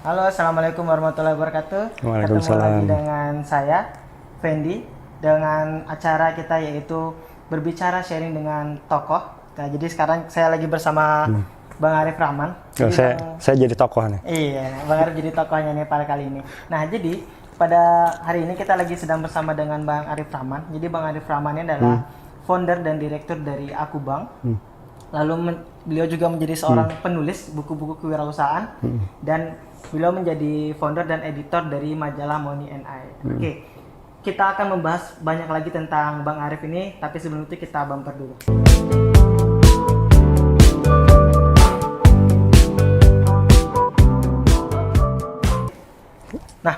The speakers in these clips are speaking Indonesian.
Halo, assalamualaikum warahmatullahi wabarakatuh. Waalaikumsalam. Ketemu lagi dengan saya, Fendi, dengan acara kita yaitu berbicara sharing dengan tokoh. Nah, jadi sekarang saya lagi bersama Bang Arif Rahman. Oh, saya jadi tokoh nih. Iya, Bang Arif jadi tokohnya nih pada kali ini. Nah, jadi pada hari ini kita lagi sedang bersama dengan Bang Arif Rahman. Jadi Bang Arif Rahman ini adalah founder dan direktur dari Aku Bank. Lalu beliau juga menjadi seorang penulis buku-buku kewirausahaan dan beliau menjadi founder dan editor dari majalah Money and I. Oke, kita akan membahas banyak lagi tentang Bang Arif ini, tapi sebelum itu kita bumper dulu. Nah,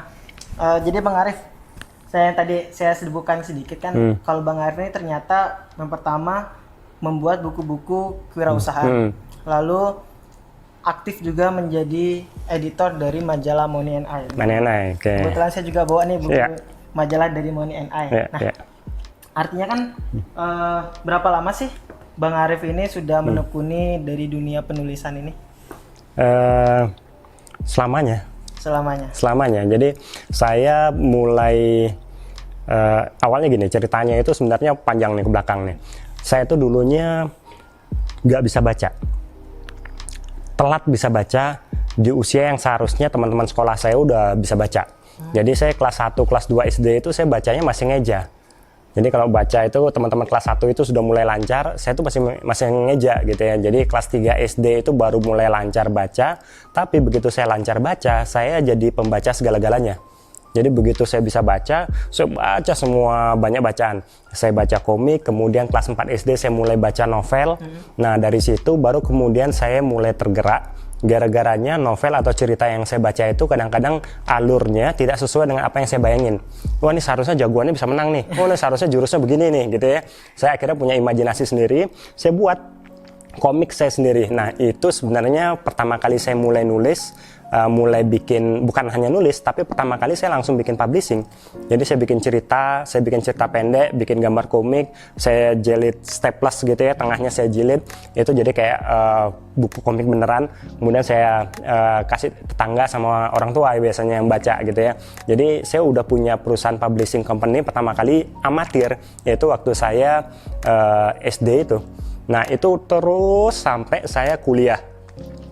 jadi Bang Arif, saya sebutkan sedikit kan, kalau Bang Arif ini ternyata yang pertama membuat buku-buku kewirausahaan, lalu aktif juga menjadi editor dari majalah Money and I. Money and I, oke. Kebetulan saya juga bawa nih buku majalah dari Money and I. Artinya kan berapa lama sih Bang Arif ini sudah menekuni dari dunia penulisan ini? Selamanya. Jadi saya mulai awalnya gini, ceritanya itu sebenarnya panjang nih ke belakang nih. Saya tuh dulunya nggak bisa baca, telat bisa baca di usia yang seharusnya teman-teman sekolah saya udah bisa baca. Jadi saya kelas 1, kelas 2 SD itu saya bacanya masih ngeja. Jadi kalau baca itu teman-teman kelas 1 itu sudah mulai lancar, saya tuh masih ngeja gitu ya. Jadi kelas 3 SD itu baru mulai lancar baca, tapi begitu saya lancar baca, saya jadi pembaca segala-galanya. Jadi begitu saya bisa baca, saya baca semua banyak bacaan. Saya baca komik, kemudian kelas 4 SD saya mulai baca novel. Nah dari situ baru kemudian saya mulai tergerak. Gara-garanya novel atau cerita yang saya baca itu kadang-kadang alurnya tidak sesuai dengan apa yang saya bayangin. Wah ini seharusnya jagoannya bisa menang nih. Oh ini seharusnya jurusnya begini nih gitu ya. Saya akhirnya punya imajinasi sendiri. Saya buat komik saya sendiri. Nah itu sebenarnya pertama kali saya mulai nulis. Mulai bikin, bukan hanya nulis, tapi pertama kali saya langsung bikin publishing. Jadi saya bikin cerita pendek, bikin gambar komik, saya jilid staples gitu ya, tengahnya saya jilid, itu jadi kayak buku komik beneran. Kemudian saya kasih tetangga sama orang tua ya, biasanya yang baca gitu ya. Jadi saya udah punya perusahaan publishing company pertama kali amatir, yaitu waktu saya SD itu. Nah itu terus sampai saya kuliah.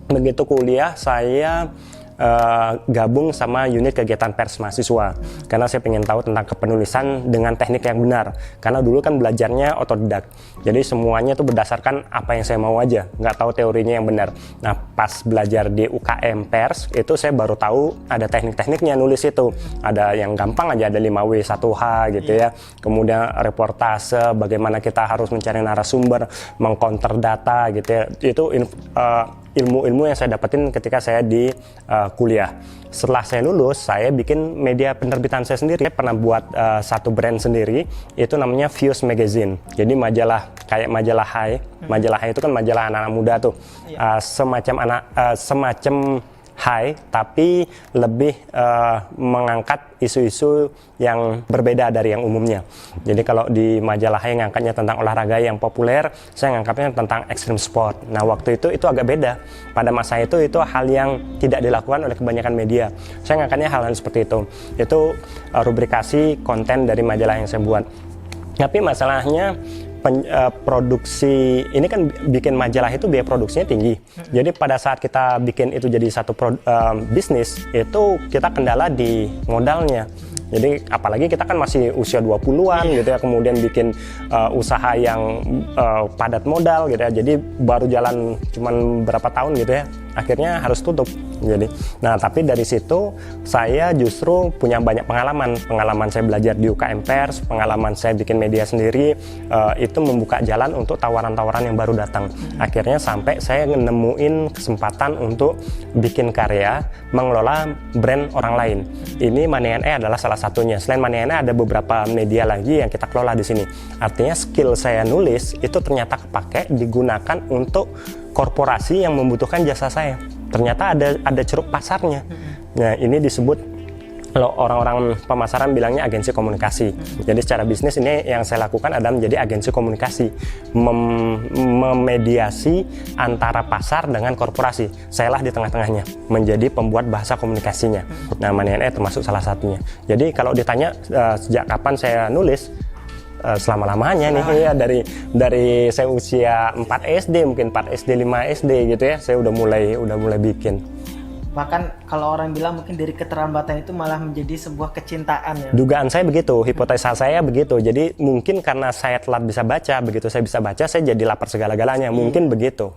Begitu kuliah saya gabung sama unit kegiatan pers mahasiswa karena saya pengen tahu tentang kepenulisan dengan teknik yang benar, karena dulu kan belajarnya otodidak, jadi semuanya tuh berdasarkan apa yang saya mau aja, nggak tahu teorinya yang benar. Nah pas belajar di UKM pers itu saya baru tahu ada teknik-tekniknya nulis itu, ada yang gampang aja, ada 5W 1H gitu ya, kemudian reportase, bagaimana kita harus mencari narasumber, mengcounter data gitu ya, itu ilmu-ilmu yang saya dapetin ketika saya di kuliah. Setelah saya lulus, saya bikin media penerbitan saya sendiri. Saya pernah buat satu brand sendiri, itu namanya Views Magazine. Jadi majalah kayak majalah Hai. Majalah Hai itu kan majalah anak-anak muda tuh. Semacam Hai, tapi lebih mengangkat isu-isu yang berbeda dari yang umumnya. Jadi kalau di majalah Hai ngangkatnya tentang olahraga yang populer, saya ngangkatnya tentang extreme sport. Nah waktu itu agak beda. Pada masa itu hal yang tidak dilakukan oleh kebanyakan media. Saya ngangkatnya hal-hal seperti itu. Itu rubrikasi konten dari majalah yang saya buat. Tapi masalahnya produksi ini kan, bikin majalah itu biaya produksinya tinggi. Jadi pada saat kita bikin itu jadi satu bisnis, itu kita kendala di modalnya. Jadi apalagi kita kan masih usia 20-an gitu ya, kemudian bikin usaha yang padat modal gitu ya. Jadi baru jalan cuman berapa tahun gitu ya, akhirnya harus tutup. Jadi, nah tapi dari situ saya justru punya banyak pengalaman saya belajar di UKM Pers, pengalaman saya bikin media sendiri, itu membuka jalan untuk tawaran-tawaran yang baru datang. Akhirnya sampai saya nemuin kesempatan untuk bikin karya, mengelola brand orang lain. Ini Money and I adalah salah satunya. Selain Money and I ada beberapa media lagi yang kita kelola di sini. Artinya skill saya nulis itu ternyata kepake, digunakan untuk korporasi yang membutuhkan jasa saya. Ternyata ada ceruk pasarnya. Nah ini disebut Kalau orang-orang pemasaran bilangnya agensi komunikasi. Jadi secara bisnis ini yang saya lakukan adalah menjadi agensi komunikasi, memediasi antara pasar dengan korporasi. Saya lah di tengah-tengahnya, menjadi pembuat bahasa komunikasinya. Nah, Money & Aid termasuk salah satunya. Jadi kalau ditanya sejak kapan saya nulis, selama-lamanya nih ya, dari saya usia 4 SD, mungkin 4 SD, 5 SD gitu ya, saya udah mulai bikin. Bahkan kalau orang bilang mungkin dari keterlambatan itu malah menjadi sebuah kecintaan ya. Dugaan saya begitu, hipotesa saya begitu. Jadi mungkin karena saya telat bisa baca, begitu saya bisa baca saya jadi lapar segala-galanya, mungkin begitu.